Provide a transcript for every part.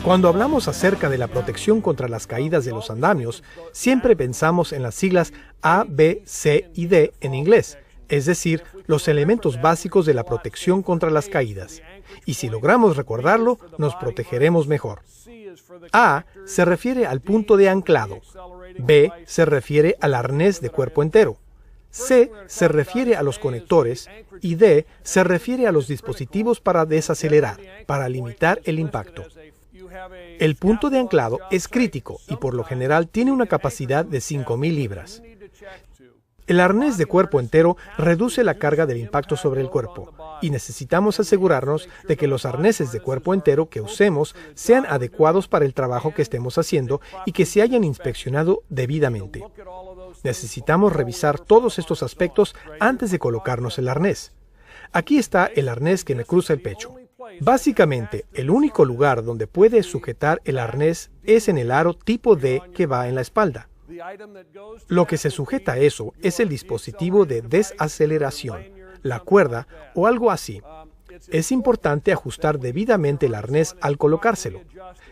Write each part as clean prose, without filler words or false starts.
Cuando hablamos acerca de la protección contra las caídas de los andamios, siempre pensamos en las siglas A, B, C y D en inglés, es decir, los elementos básicos de la protección contra las caídas. Y si logramos recordarlo, nos protegeremos mejor. A se refiere al punto de anclado. B se refiere al arnés de cuerpo entero. C se refiere a los conectores y D se refiere a los dispositivos para desacelerar, para limitar el impacto. El punto de anclado es crítico y por lo general tiene una capacidad de 5.000 libras. El arnés de cuerpo entero reduce la carga del impacto sobre el cuerpo y necesitamos asegurarnos de que los arneses de cuerpo entero que usemos sean adecuados para el trabajo que estemos haciendo y que se hayan inspeccionado debidamente. Necesitamos revisar todos estos aspectos antes de colocarnos el arnés. Aquí está el arnés que me cruza el pecho. Básicamente, el único lugar donde puede sujetar el arnés es en el aro tipo D que va en la espalda. Lo que se sujeta a eso es el dispositivo de desaceleración, la cuerda o algo así. Es importante ajustar debidamente el arnés al colocárselo.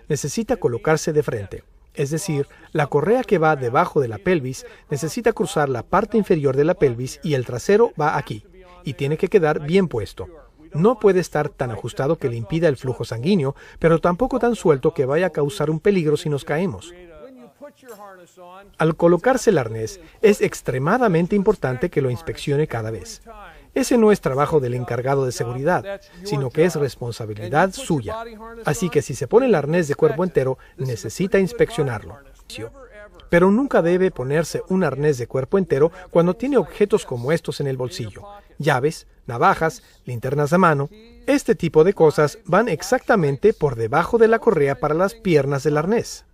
Necesita colocarse de frente. Es decir, la correa que va debajo de la pelvis necesita cruzar la parte inferior de la pelvis y el trasero va aquí, y tiene que quedar bien puesto. No puede estar tan ajustado que le impida el flujo sanguíneo, pero tampoco tan suelto que vaya a causar un peligro si nos caemos. Al colocarse el arnés, es extremadamente importante que lo inspeccione cada vez. Ese no es trabajo del encargado de seguridad, sino que es responsabilidad suya. Así que si se pone el arnés de cuerpo entero, necesita inspeccionarlo. Pero nunca debe ponerse un arnés de cuerpo entero cuando tiene objetos como estos en el bolsillo. Llaves, navajas, linternas de mano. Este tipo de cosas van exactamente por debajo de la correa para las piernas del arnés.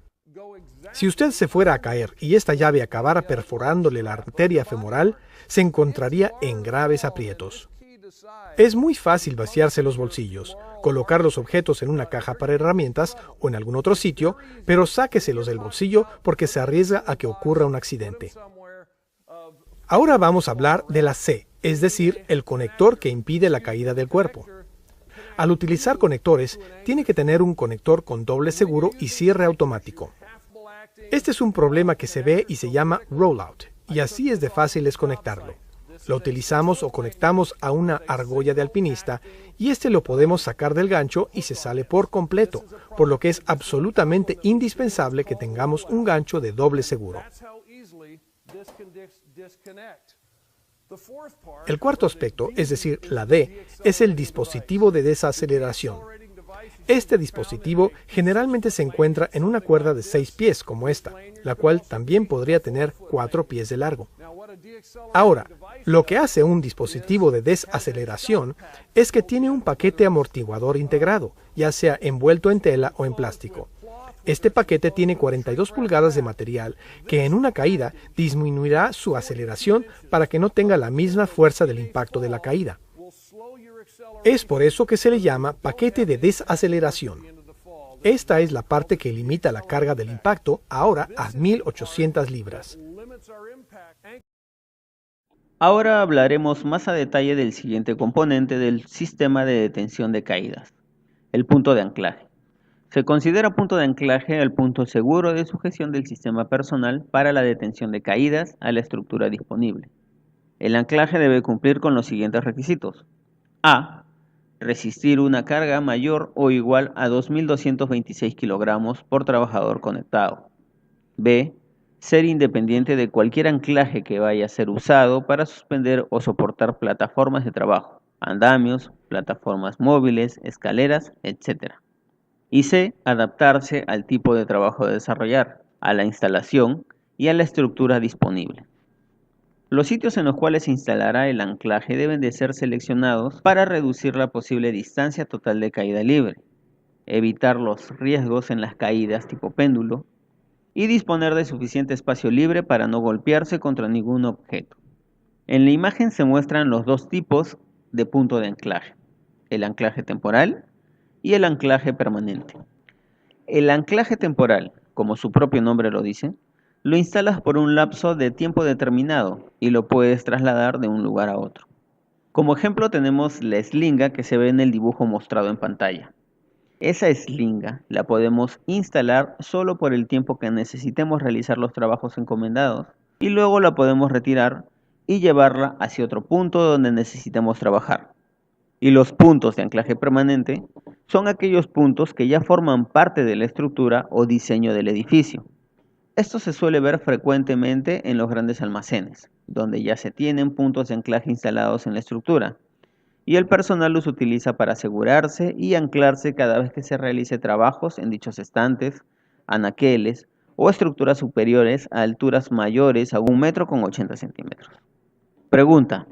Si usted se fuera a caer y esta llave acabara perforándole la arteria femoral, se encontraría en graves aprietos. Es muy fácil vaciarse los bolsillos, colocar los objetos en una caja para herramientas o en algún otro sitio, pero sáqueselos del bolsillo porque se arriesga a que ocurra un accidente. Ahora vamos a hablar de la C, es decir, el conector que impide la caída del cuerpo. Al utilizar conectores, tiene que tener un conector con doble seguro y cierre automático. Este es un problema que se ve y se llama rollout, y así es de fácil desconectarlo. Lo utilizamos o conectamos a una argolla de alpinista y este lo podemos sacar del gancho y se sale por completo, por lo que es absolutamente indispensable que tengamos un gancho de doble seguro. El cuarto aspecto, es decir, la D, es el dispositivo de desaceleración. Este dispositivo generalmente se encuentra en una cuerda de 6 pies como esta, la cual también podría tener 4 pies de largo. Ahora, lo que hace un dispositivo de desaceleración es que tiene un paquete amortiguador integrado, ya sea envuelto en tela o en plástico. Este paquete tiene 42 pulgadas de material que en una caída disminuirá su aceleración para que no tenga la misma fuerza del impacto de la caída. Es por eso que se le llama paquete de desaceleración. Esta es la parte que limita la carga del impacto ahora a 1.800 libras. Ahora hablaremos más a detalle del siguiente componente del sistema de detención de caídas, el punto de anclaje. Se considera punto de anclaje el punto seguro de sujeción del sistema personal para la detención de caídas a la estructura disponible. El anclaje debe cumplir con los siguientes requisitos. A. Resistir una carga mayor o igual a 2.226 kilogramos por trabajador conectado. B. Ser independiente de cualquier anclaje que vaya a ser usado para suspender o soportar plataformas de trabajo, andamios, plataformas móviles, escaleras, etc. Y C. Adaptarse al tipo de trabajo a desarrollar, a la instalación y a la estructura disponible. Los sitios en los cuales se instalará el anclaje deben de ser seleccionados para reducir la posible distancia total de caída libre, evitar los riesgos en las caídas tipo péndulo y disponer de suficiente espacio libre para no golpearse contra ningún objeto. En la imagen se muestran los dos tipos de punto de anclaje, el anclaje temporal y el anclaje permanente. El anclaje temporal, como su propio nombre lo dice, lo instalas por un lapso de tiempo determinado y lo puedes trasladar de un lugar a otro. Como ejemplo tenemos la eslinga que se ve en el dibujo mostrado en pantalla. Esa eslinga la podemos instalar solo por el tiempo que necesitemos realizar los trabajos encomendados y luego la podemos retirar y llevarla hacia otro punto donde necesitemos trabajar. Y los puntos de anclaje permanente son aquellos puntos que ya forman parte de la estructura o diseño del edificio. Esto se suele ver frecuentemente en los grandes almacenes, donde ya se tienen puntos de anclaje instalados en la estructura, y el personal los utiliza para asegurarse y anclarse cada vez que se realice trabajos en dichos estantes, anaqueles o estructuras superiores a alturas mayores a 1,80 m. Pregunta: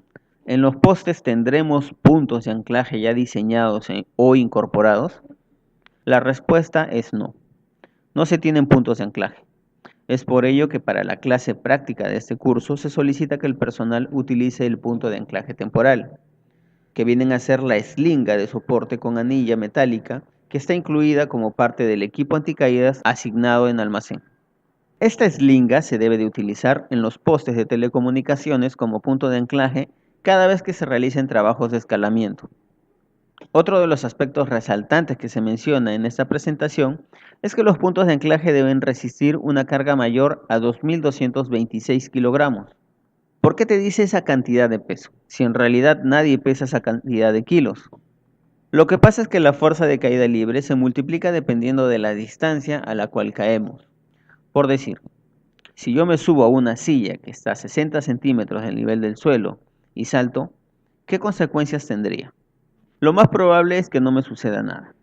¿en los postes tendremos puntos de anclaje ya diseñados o incorporados? La respuesta es no. No se tienen puntos de anclaje. Es por ello que para la clase práctica de este curso se solicita que el personal utilice el punto de anclaje temporal, que vienen a ser la eslinga de soporte con anilla metálica que está incluida como parte del equipo anticaídas asignado en almacén. Esta eslinga se debe de utilizar en los postes de telecomunicaciones como punto de anclaje cada vez que se realicen trabajos de escalamiento. Otro de los aspectos resaltantes que se menciona en esta presentación es que los puntos de anclaje deben resistir una carga mayor a 2.226 kilogramos. ¿Por qué te dice esa cantidad de peso, si en realidad nadie pesa esa cantidad de kilos? Lo que pasa es que la fuerza de caída libre se multiplica dependiendo de la distancia a la cual caemos. Por decir, si yo me subo a una silla que está a 60 centímetros del nivel del suelo y salto, ¿qué consecuencias tendría? Lo más probable es que no me suceda nada.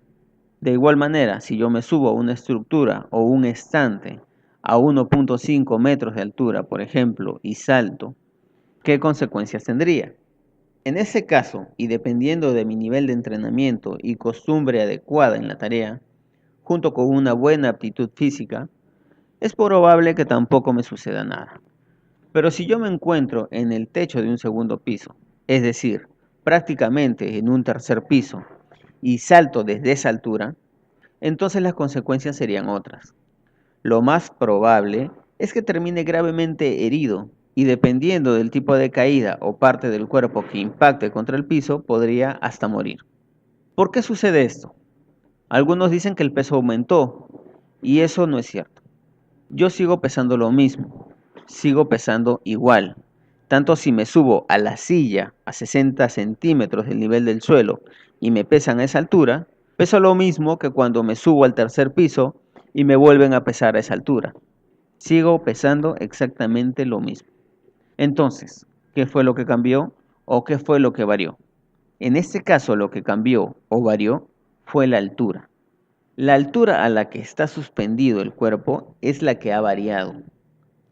De igual manera, si yo me subo a una estructura o un estante a 1,5 metros de altura, por ejemplo, y salto, ¿qué consecuencias tendría? En ese caso, y dependiendo de mi nivel de entrenamiento y costumbre adecuada en la tarea, junto con una buena aptitud física, es probable que tampoco me suceda nada. Pero si yo me encuentro en el techo de un segundo piso, es decir, prácticamente en un tercer piso, y salto desde esa altura, entonces las consecuencias serían otras. Lo más probable es que termine gravemente herido y dependiendo del tipo de caída o parte del cuerpo que impacte contra el piso, podría hasta morir. ¿Por qué sucede esto? Algunos dicen que el peso aumentó y eso no es cierto. Yo sigo pesando lo mismo, sigo pesando igual. Tanto si me subo a la silla a 60 centímetros del nivel del suelo y me pesan a esa altura, peso lo mismo que cuando me subo al tercer piso y me vuelven a pesar a esa altura. Sigo pesando exactamente lo mismo. Entonces, ¿qué fue lo que cambió o qué fue lo que varió? En este caso, lo que cambió o varió fue la altura. La altura a la que está suspendido el cuerpo es la que ha variado.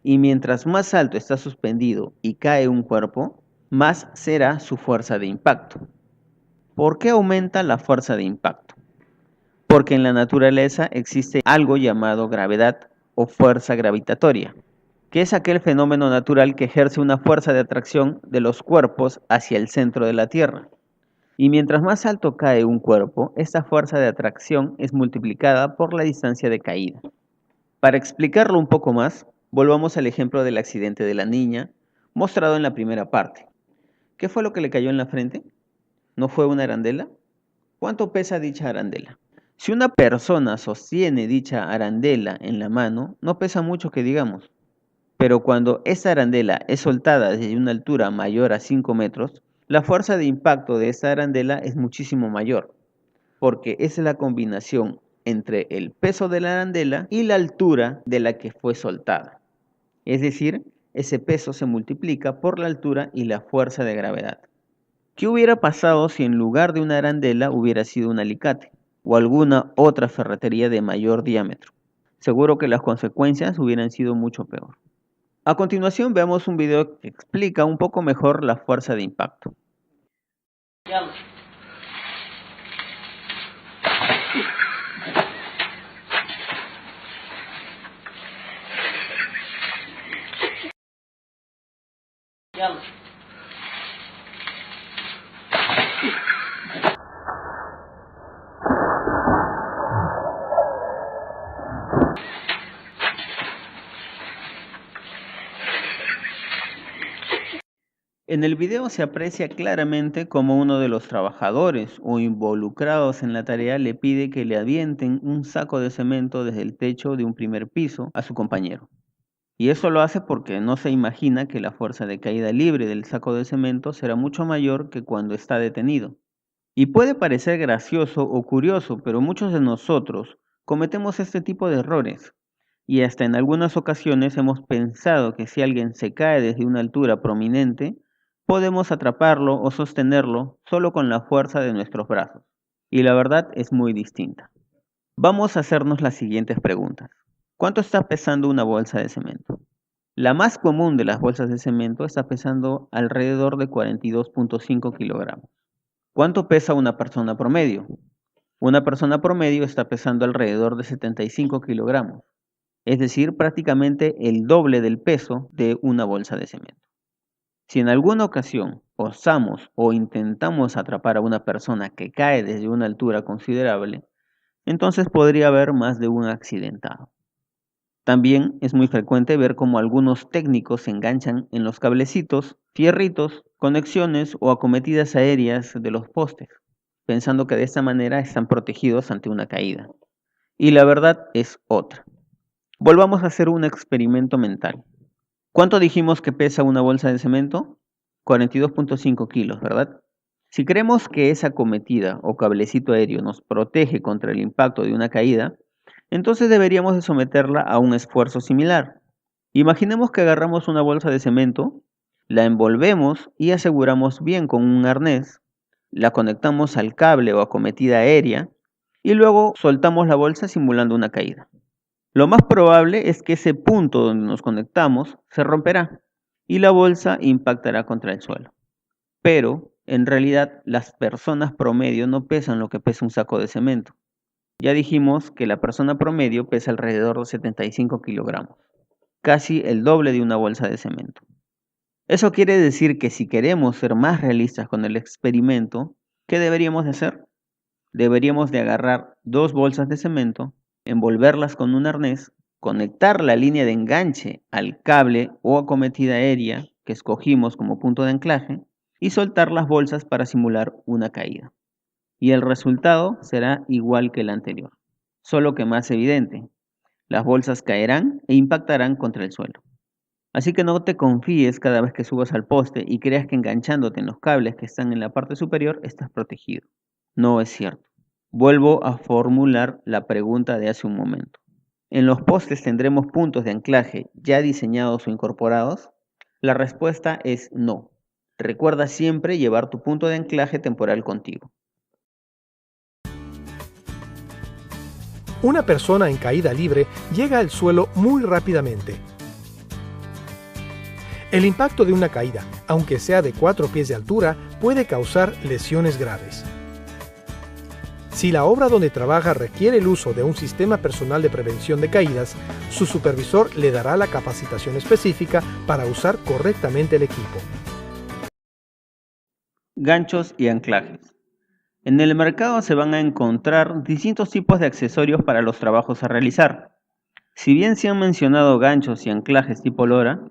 Y mientras más alto está suspendido y cae un cuerpo, más será su fuerza de impacto. ¿Por qué aumenta la fuerza de impacto? Porque en la naturaleza existe algo llamado gravedad o fuerza gravitatoria, que es aquel fenómeno natural que ejerce una fuerza de atracción de los cuerpos hacia el centro de la Tierra. Y mientras más alto cae un cuerpo, esta fuerza de atracción es multiplicada por la distancia de caída. Para explicarlo un poco más, volvamos al ejemplo del accidente de la niña, mostrado en la primera parte. ¿Qué fue lo que le cayó en la frente? ¿No fue una arandela? ¿Cuánto pesa dicha arandela? Si una persona sostiene dicha arandela en la mano, no pesa mucho que digamos. Pero cuando esta arandela es soltada desde una altura mayor a 5 metros, la fuerza de impacto de esta arandela es muchísimo mayor, porque es la combinación entre el peso de la arandela y la altura de la que fue soltada. Es decir, ese peso se multiplica por la altura y la fuerza de gravedad. ¿Qué hubiera pasado si en lugar de una arandela hubiera sido un alicate o alguna otra ferretería de mayor diámetro? Seguro que las consecuencias hubieran sido mucho peor. A continuación veamos un video que explica un poco mejor la fuerza de impacto. En el video se aprecia claramente cómo uno de los trabajadores o involucrados en la tarea le pide que le avienten un saco de cemento desde el techo de un primer piso a su compañero. Y eso lo hace porque no se imagina que la fuerza de caída libre del saco de cemento será mucho mayor que cuando está detenido. Y puede parecer gracioso o curioso, pero muchos de nosotros cometemos este tipo de errores. Y hasta en algunas ocasiones hemos pensado que si alguien se cae desde una altura prominente, podemos atraparlo o sostenerlo solo con la fuerza de nuestros brazos. Y la verdad es muy distinta. Vamos a hacernos las siguientes preguntas. ¿Cuánto está pesando una bolsa de cemento? La más común de las bolsas de cemento está pesando alrededor de 42.5 kilogramos. ¿Cuánto pesa una persona promedio? Una persona promedio está pesando alrededor de 75 kilogramos, es decir, prácticamente el doble del peso de una bolsa de cemento. Si en alguna ocasión osamos o intentamos atrapar a una persona que cae desde una altura considerable, entonces podría haber más de un accidentado. También es muy frecuente ver cómo algunos técnicos se enganchan en los cablecitos, fierritos, conexiones o acometidas aéreas de los postes, pensando que de esta manera están protegidos ante una caída. Y la verdad es otra. Volvamos a hacer un experimento mental. ¿Cuánto dijimos que pesa una bolsa de cemento? 42.5 kilos, ¿verdad? Si creemos que esa acometida o cablecito aéreo nos protege contra el impacto de una caída, entonces deberíamos de someterla a un esfuerzo similar. Imaginemos que agarramos una bolsa de cemento, la envolvemos y aseguramos bien con un arnés, la conectamos al cable o acometida aérea y luego soltamos la bolsa simulando una caída. Lo más probable es que ese punto donde nos conectamos se romperá y la bolsa impactará contra el suelo. Pero, en realidad, las personas promedio no pesan lo que pesa un saco de cemento. Ya dijimos que la persona promedio pesa alrededor de 75 kilogramos, casi el doble de una bolsa de cemento. Eso quiere decir que si queremos ser más realistas con el experimento, ¿qué deberíamos de hacer? Deberíamos de agarrar 2 bolsas de cemento, envolverlas con un arnés, conectar la línea de enganche al cable o acometida aérea que escogimos como punto de anclaje y soltar las bolsas para simular una caída. Y el resultado será igual que el anterior, solo que más evidente. Las bolsas caerán e impactarán contra el suelo. Así que no te confíes cada vez que subas al poste y creas que enganchándote en los cables que están en la parte superior estás protegido. No es cierto. Vuelvo a formular la pregunta de hace un momento. ¿En los postes tendremos puntos de anclaje ya diseñados o incorporados? La respuesta es no. Recuerda siempre llevar tu punto de anclaje temporal contigo. Una persona en caída libre llega al suelo muy rápidamente. El impacto de una caída, aunque sea de 4 pies de altura, puede causar lesiones graves. Si la obra donde trabaja requiere el uso de un sistema personal de prevención de caídas, su supervisor le dará la capacitación específica para usar correctamente el equipo. Ganchos y anclajes. En el mercado se van a encontrar distintos tipos de accesorios para los trabajos a realizar. Si bien se han mencionado ganchos y anclajes tipo lora,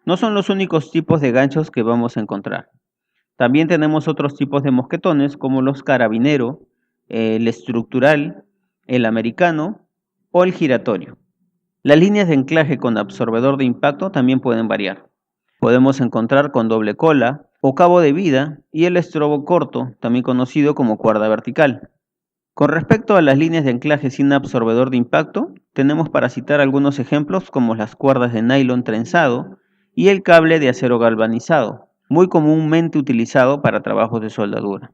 no son los únicos tipos de ganchos que vamos a encontrar. También tenemos otros tipos de mosquetones como los carabinero, el estructural, el americano o el giratorio. Las líneas de anclaje con absorbedor de impacto también pueden variar. Podemos encontrar con doble cola o cabo de vida y el estrobo corto, también conocido como cuerda vertical. Con respecto a las líneas de anclaje sin absorbedor de impacto, tenemos para citar algunos ejemplos como las cuerdas de nylon trenzado y el cable de acero galvanizado, muy comúnmente utilizado para trabajos de soldadura.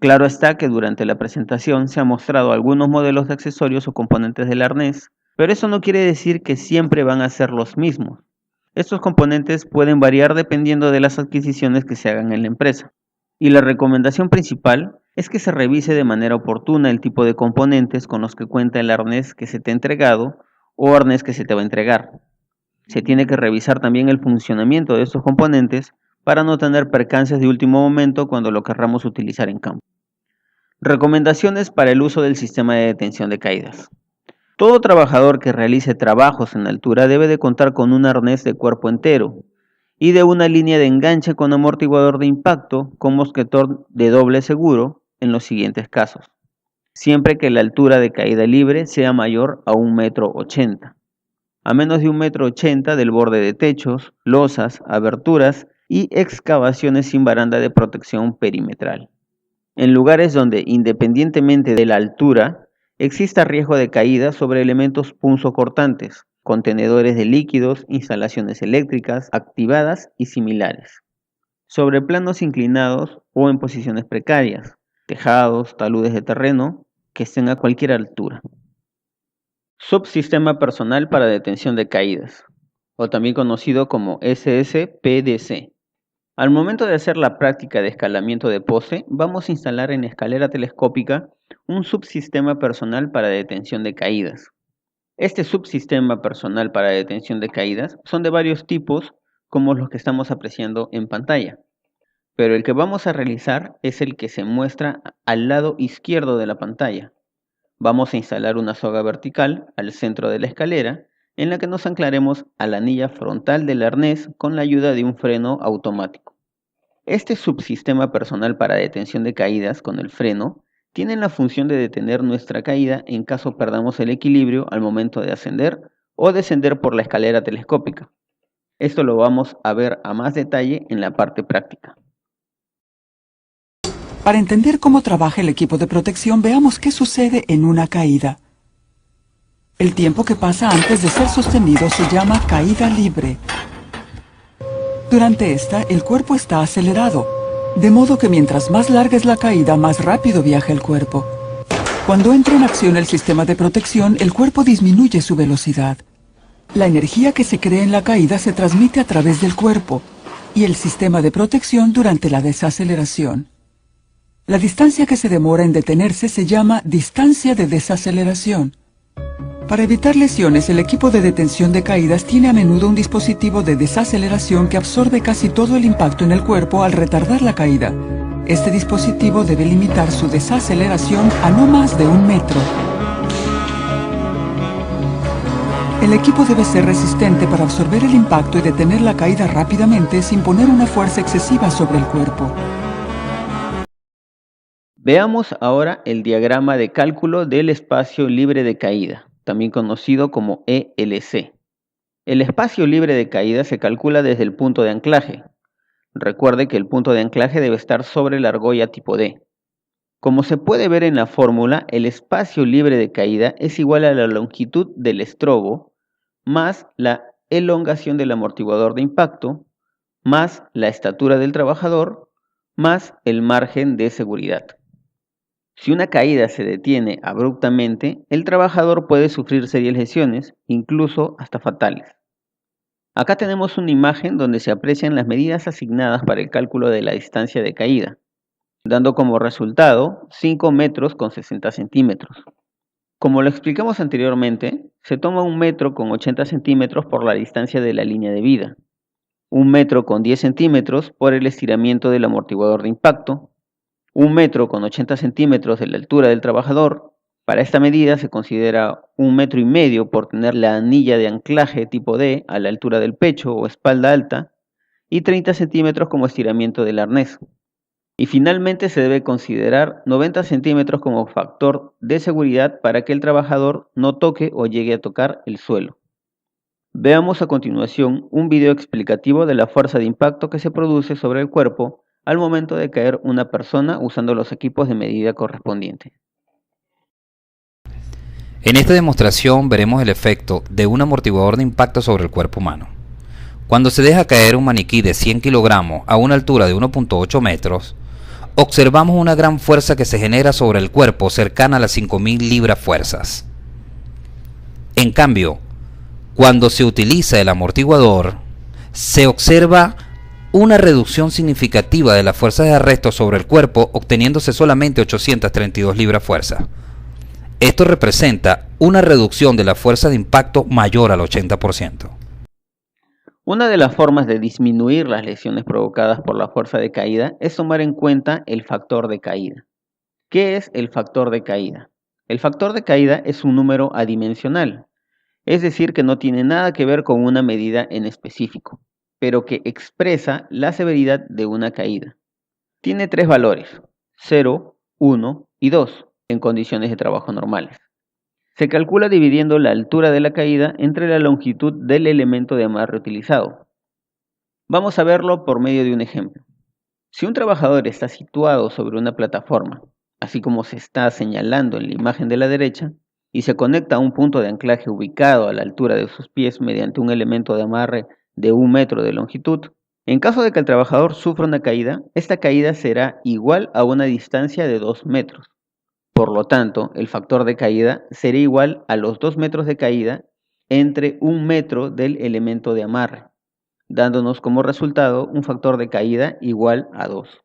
Claro está que durante la presentación se han mostrado algunos modelos de accesorios o componentes del arnés, pero eso no quiere decir que siempre van a ser los mismos. Estos componentes pueden variar dependiendo de las adquisiciones que se hagan en la empresa. Y la recomendación principal es que se revise de manera oportuna el tipo de componentes con los que cuenta el arnés que se te ha entregado o arnés que se te va a entregar. Se tiene que revisar también el funcionamiento de estos componentes para no tener percances de último momento cuando lo querramos utilizar en campo. Recomendaciones para el uso del sistema de detención de caídas. Todo trabajador que realice trabajos en altura debe de contar con un arnés de cuerpo entero y de una línea de enganche con amortiguador de impacto con mosquetón de doble seguro en los siguientes casos, siempre que la altura de caída libre sea mayor a 1,80 m, a menos de 1,80 m del borde de techos, losas, aberturas y excavaciones sin baranda de protección perimetral. En lugares donde, independientemente de la altura, exista riesgo de caída sobre elementos punzocortantes, contenedores de líquidos, instalaciones eléctricas activadas y similares. Sobre planos inclinados o en posiciones precarias, tejados, taludes de terreno que estén a cualquier altura. Subsistema personal para detención de caídas, o también conocido como SSPDC. Al momento de hacer la práctica de escalamiento de poste, vamos a instalar en escalera telescópica un subsistema personal para detención de caídas. Este subsistema personal para detención de caídas son de varios tipos, como los que estamos apreciando en pantalla. Pero el que vamos a realizar es el que se muestra al lado izquierdo de la pantalla. Vamos a instalar una soga vertical al centro de la escalera, en la que nos anclaremos a la anilla frontal del arnés con la ayuda de un freno automático. Este subsistema personal para detención de caídas con el freno tiene la función de detener nuestra caída en caso perdamos el equilibrio al momento de ascender o descender por la escalera telescópica. Esto lo vamos a ver a más detalle en la parte práctica. Para entender cómo trabaja el equipo de protección, veamos qué sucede en una caída. El tiempo que pasa antes de ser sostenido se llama caída libre. Durante esta, el cuerpo está acelerado, de modo que mientras más larga es la caída, más rápido viaja el cuerpo. Cuando entra en acción el sistema de protección, el cuerpo disminuye su velocidad. La energía que se crea en la caída se transmite a través del cuerpo y el sistema de protección durante la desaceleración. La distancia que se demora en detenerse se llama distancia de desaceleración. Para evitar lesiones, el equipo de detención de caídas tiene a menudo un dispositivo de desaceleración que absorbe casi todo el impacto en el cuerpo al retardar la caída. Este dispositivo debe limitar su desaceleración a no más de 1 metro. El equipo debe ser resistente para absorber el impacto y detener la caída rápidamente sin poner una fuerza excesiva sobre el cuerpo. Veamos ahora el diagrama de cálculo del espacio libre de caída, también conocido como ELC. El espacio libre de caída se calcula desde el punto de anclaje. Recuerde que el punto de anclaje debe estar sobre la argolla tipo D. Como se puede ver en la fórmula, el espacio libre de caída es igual a la longitud del estrobo más la elongación del amortiguador de impacto más la estatura del trabajador más el margen de seguridad. Si una caída se detiene abruptamente, el trabajador puede sufrir serias lesiones, incluso hasta fatales. Acá tenemos una imagen donde se aprecian las medidas asignadas para el cálculo de la distancia de caída, dando como resultado 5 metros con 60 centímetros. Como lo explicamos anteriormente, se toma 1 metro con 80 centímetros por la distancia de la línea de vida, 1 metro con 10 centímetros por el estiramiento del amortiguador de impacto, 1 metro con 80 centímetros de la altura del trabajador. Para esta medida se considera 1,5 metros por tener la anilla de anclaje tipo D a la altura del pecho o espalda alta y 30 centímetros como estiramiento del arnés. Y finalmente se debe considerar 90 centímetros como factor de seguridad para que el trabajador no toque o llegue a tocar el suelo. Veamos a continuación un video explicativo de la fuerza de impacto que se produce sobre el cuerpo al momento de caer una persona usando los equipos de medida correspondientes. En esta demostración veremos el efecto de un amortiguador de impacto sobre el cuerpo humano. Cuando se deja caer un maniquí de 100 kilogramos a una altura de 1,8 metros, observamos una gran fuerza que se genera sobre el cuerpo cercana a las 5.000 libras fuerzas. En cambio, cuando se utiliza el amortiguador, se observa una reducción significativa de las fuerzas de arresto sobre el cuerpo, obteniéndose solamente 832 libras fuerza. Esto representa una reducción de la fuerza de impacto mayor al 80%. Una de las formas de disminuir las lesiones provocadas por la fuerza de caída es tomar en cuenta el factor de caída. ¿Qué es el factor de caída? El factor de caída es un número adimensional, es decir, que no tiene nada que ver con una medida en específico. pero que expresa la severidad de una caída. Tiene 3 valores, 0, 1 y 2, en condiciones de trabajo normales. Se calcula dividiendo la altura de la caída entre la longitud del elemento de amarre utilizado. Vamos a verlo por medio de un ejemplo. Si un trabajador está situado sobre una plataforma, así como se está señalando en la imagen de la derecha, y se conecta a un punto de anclaje ubicado a la altura de sus pies mediante un elemento de amarre de 1 metro de longitud, en caso de que el trabajador sufra una caída, esta caída será igual a una distancia de 2 metros. Por lo tanto, el factor de caída será igual a los 2 metros de caída entre 1 metro del elemento de amarre, dándonos como resultado un factor de caída igual a 2.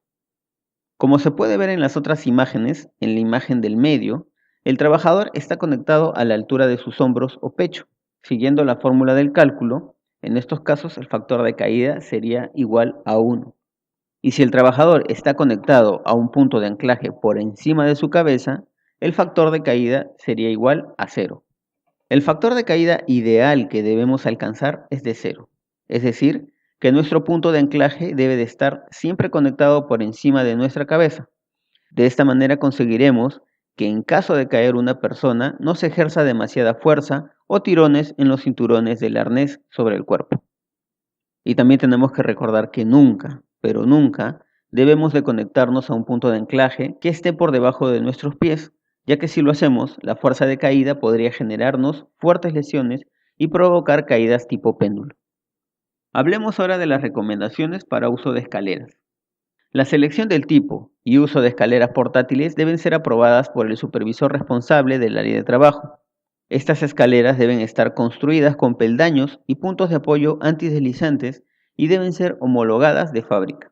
Como se puede ver en las otras imágenes, en la imagen del medio, el trabajador está conectado a la altura de sus hombros o pecho. Siguiendo la fórmula del cálculo, en estos casos el factor de caída sería igual a 1. Y si el trabajador está conectado a un punto de anclaje por encima de su cabeza, el factor de caída sería igual a 0. El factor de caída ideal que debemos alcanzar es de 0. Es decir, que nuestro punto de anclaje debe de estar siempre conectado por encima de nuestra cabeza. De esta manera conseguiremos que en caso de caer una persona no se ejerza demasiada fuerza o tirones en los cinturones del arnés sobre el cuerpo. Y también tenemos que recordar que nunca, pero nunca, debemos de conectarnos a un punto de anclaje que esté por debajo de nuestros pies, ya que si lo hacemos, la fuerza de caída podría generarnos fuertes lesiones y provocar caídas tipo péndulo. Hablemos ahora de las recomendaciones para uso de escaleras. La selección del tipo y uso de escaleras portátiles deben ser aprobadas por el supervisor responsable del área de trabajo. Estas escaleras deben estar construidas con peldaños y puntos de apoyo antideslizantes y deben ser homologadas de fábrica.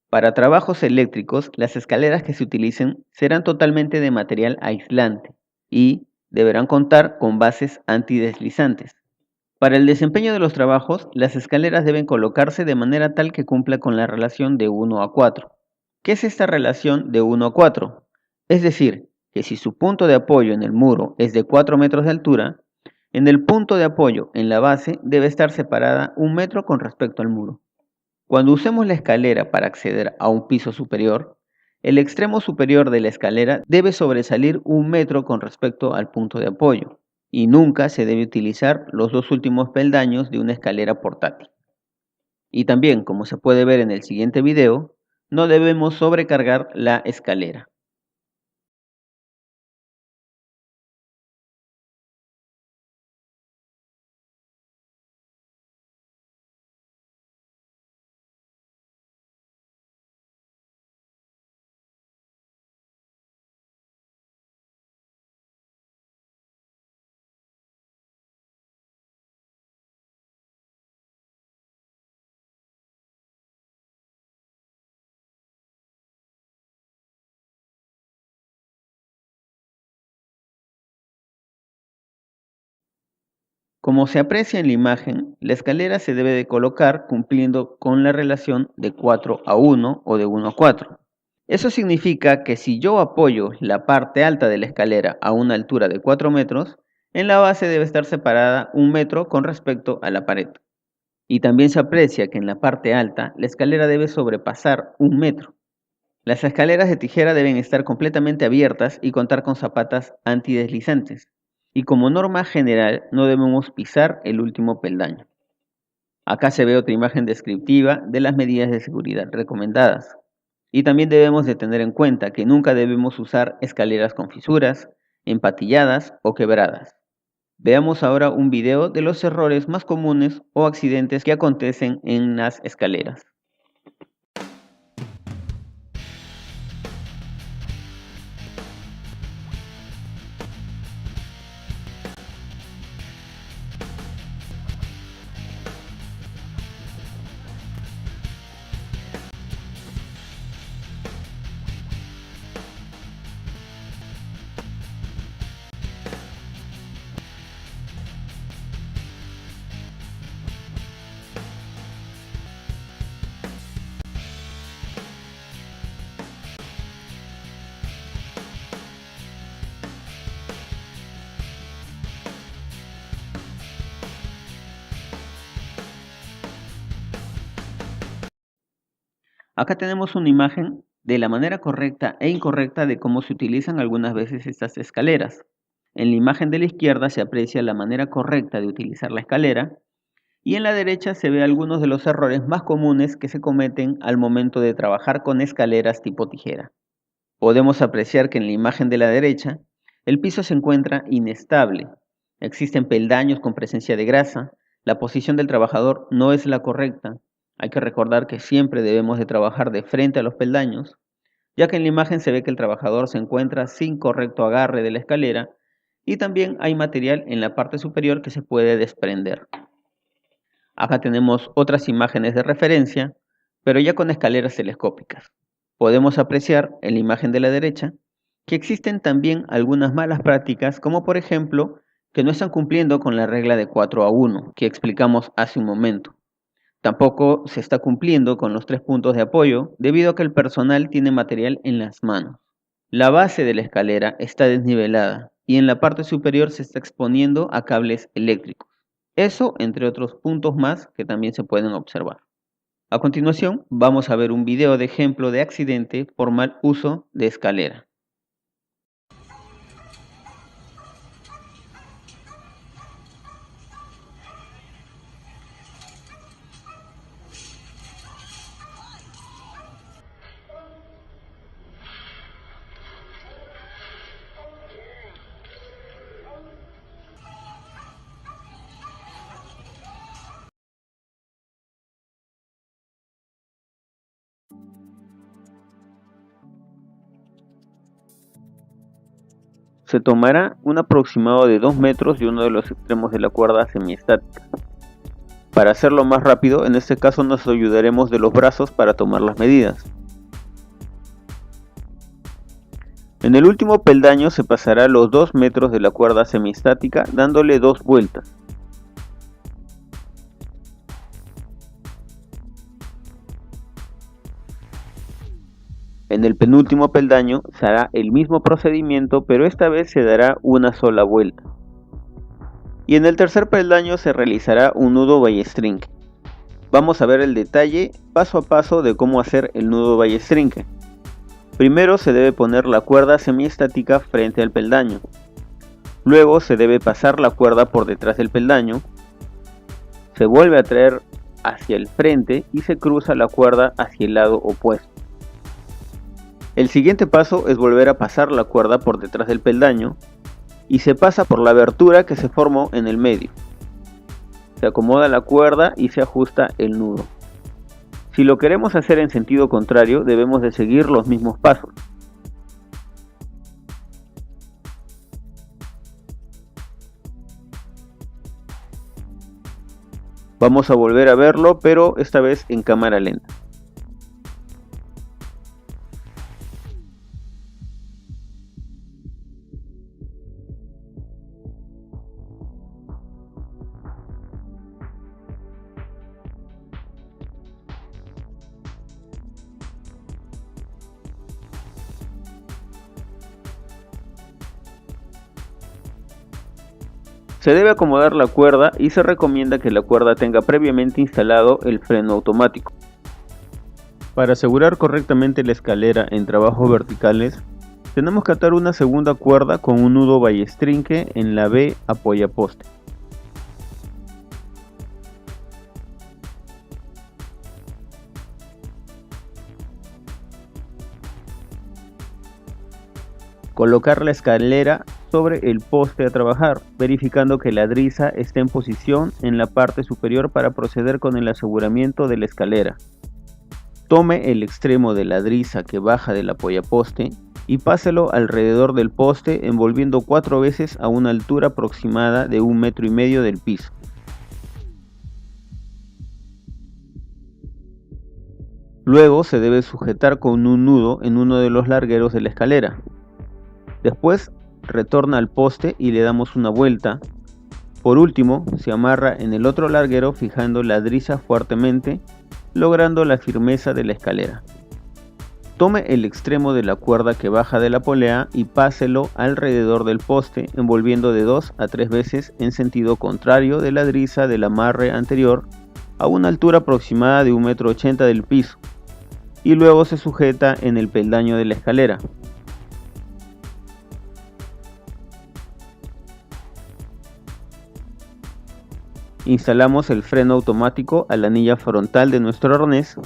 Para trabajos eléctricos, las escaleras que se utilicen serán totalmente de material aislante y deberán contar con bases antideslizantes. Para el desempeño de los trabajos, las escaleras deben colocarse de manera tal que cumpla con la relación de 1 a 4. ¿Qué es esta relación de 1 a 4? Es decir, que si su punto de apoyo en el muro es de 4 metros de altura, en el punto de apoyo en la base debe estar separada 1 metro con respecto al muro. Cuando usemos la escalera para acceder a un piso superior, el extremo superior de la escalera debe sobresalir 1 metro con respecto al punto de apoyo, y nunca se debe utilizar los 2 últimos peldaños de una escalera portátil. Y también, como se puede ver en el siguiente video, no debemos sobrecargar la escalera. Como se aprecia en la imagen, la escalera se debe de colocar cumpliendo con la relación de 4 a 1 o de 1 a 4. Eso significa que si yo apoyo la parte alta de la escalera a una altura de 4 metros, en la base debe estar separada 1 metro con respecto a la pared. Y también se aprecia que en la parte alta la escalera debe sobrepasar 1 metro. Las escaleras de tijera deben estar completamente abiertas y contar con zapatas antideslizantes. Y como norma general no debemos pisar el último peldaño. Acá se ve otra imagen descriptiva de las medidas de seguridad recomendadas. Y también debemos de tener en cuenta que nunca debemos usar escaleras con fisuras, empatilladas o quebradas. Veamos ahora un video de los errores más comunes o accidentes que acontecen en las escaleras. Acá tenemos una imagen de la manera correcta e incorrecta de cómo se utilizan algunas veces estas escaleras. En la imagen de la izquierda se aprecia la manera correcta de utilizar la escalera y en la derecha se ve algunos de los errores más comunes que se cometen al momento de trabajar con escaleras tipo tijera. Podemos apreciar que en la imagen de la derecha el piso se encuentra inestable, existen peldaños con presencia de grasa, la posición del trabajador no es la correcta. Hay que recordar que siempre debemos de trabajar de frente a los peldaños, ya que en la imagen se ve que el trabajador se encuentra sin correcto agarre de la escalera y también hay material en la parte superior que se puede desprender. Acá tenemos otras imágenes de referencia, pero ya con escaleras telescópicas. Podemos apreciar en la imagen de la derecha que existen también algunas malas prácticas, como por ejemplo que no están cumpliendo con la regla de 4:1 que explicamos hace un momento. Tampoco se está cumpliendo con los 3 puntos de apoyo debido a que el personal tiene material en las manos. La base de la escalera está desnivelada y en la parte superior se está exponiendo a cables eléctricos. Eso entre otros puntos más que también se pueden observar. A continuación vamos a ver un video de ejemplo de accidente por mal uso de escalera. Se tomará un aproximado de 2 metros de uno de los extremos de la cuerda semiestática. Para hacerlo más rápido, en este caso nos ayudaremos de los brazos para tomar las medidas. En el último peldaño se pasará los 2 metros de la cuerda semiestática dándole 2 vueltas. En el penúltimo peldaño se hará el mismo procedimiento, pero esta vez se dará una sola vuelta. Y en el tercer peldaño se realizará un nudo ballestrinque. Vamos a ver el detalle paso a paso de cómo hacer el nudo ballestrinque. Primero se debe poner la cuerda semiestática frente al peldaño. Luego se debe pasar la cuerda por detrás del peldaño. Se vuelve a traer hacia el frente y se cruza la cuerda hacia el lado opuesto. El siguiente paso es volver a pasar la cuerda por detrás del peldaño y se pasa por la abertura que se formó en el medio. Se acomoda la cuerda y se ajusta el nudo. Si lo queremos hacer en sentido contrario, debemos de seguir los mismos pasos. Vamos a volver a verlo, pero esta vez en cámara lenta. Se debe acomodar la cuerda y se recomienda que la cuerda tenga previamente instalado el freno automático. Para asegurar correctamente la escalera en trabajos verticales, tenemos que atar una segunda cuerda con un nudo ballestrinque en la B apoyaposte. Colocar la escalera sobre el poste a trabajar, verificando que la driza esté en posición en la parte superior para proceder con el aseguramiento de la escalera. Tome el extremo de la driza que baja del apoyaposte y páselo alrededor del poste envolviendo 4 veces a una altura aproximada de 1,5 metros del piso. Luego se debe sujetar con un nudo en uno de los largueros de la escalera. Después retorna al poste y le damos una vuelta. Por último, se amarra en el otro larguero fijando la driza fuertemente, logrando la firmeza de la escalera. Tome el extremo de la cuerda que baja de la polea y páselo alrededor del poste, envolviendo de 2 a 3 veces en sentido contrario de la driza del amarre anterior a una altura aproximada de 1,80 metro del piso. y luego se sujeta en el peldaño de la escalera. Instalamos el freno automático a la anilla frontal de nuestro arnés.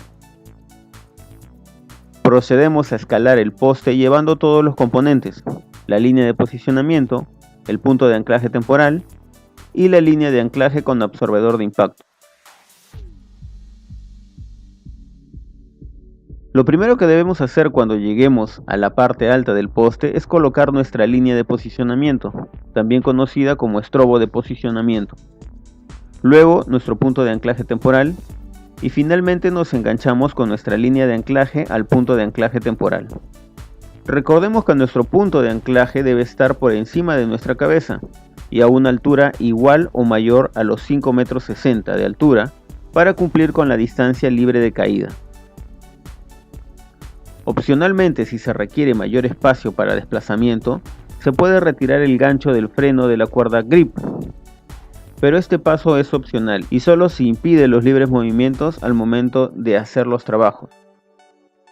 Procedemos a escalar el poste llevando todos los componentes, la línea de posicionamiento, el punto de anclaje temporal y la línea de anclaje con absorbedor de impacto. Lo primero que debemos hacer cuando lleguemos a la parte alta del poste es colocar nuestra línea de posicionamiento, también conocida como estrobo de posicionamiento. Luego nuestro punto de anclaje temporal y finalmente nos enganchamos con nuestra línea de anclaje al punto de anclaje temporal. Recordemos que nuestro punto de anclaje debe estar por encima de nuestra cabeza y a una altura igual o mayor a los 5,60 metros de altura para cumplir con la distancia libre de caída. Opcionalmente, si se requiere mayor espacio para desplazamiento, se puede retirar el gancho del freno de la cuerda grip, pero este paso es opcional y solo se impide los libres movimientos al momento de hacer los trabajos.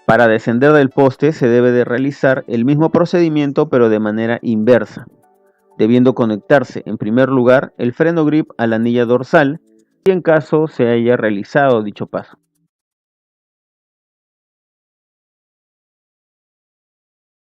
Para descender del poste se debe de realizar el mismo procedimiento pero de manera inversa, debiendo conectarse en primer lugar el freno grip a la anilla dorsal y en caso se haya realizado dicho paso.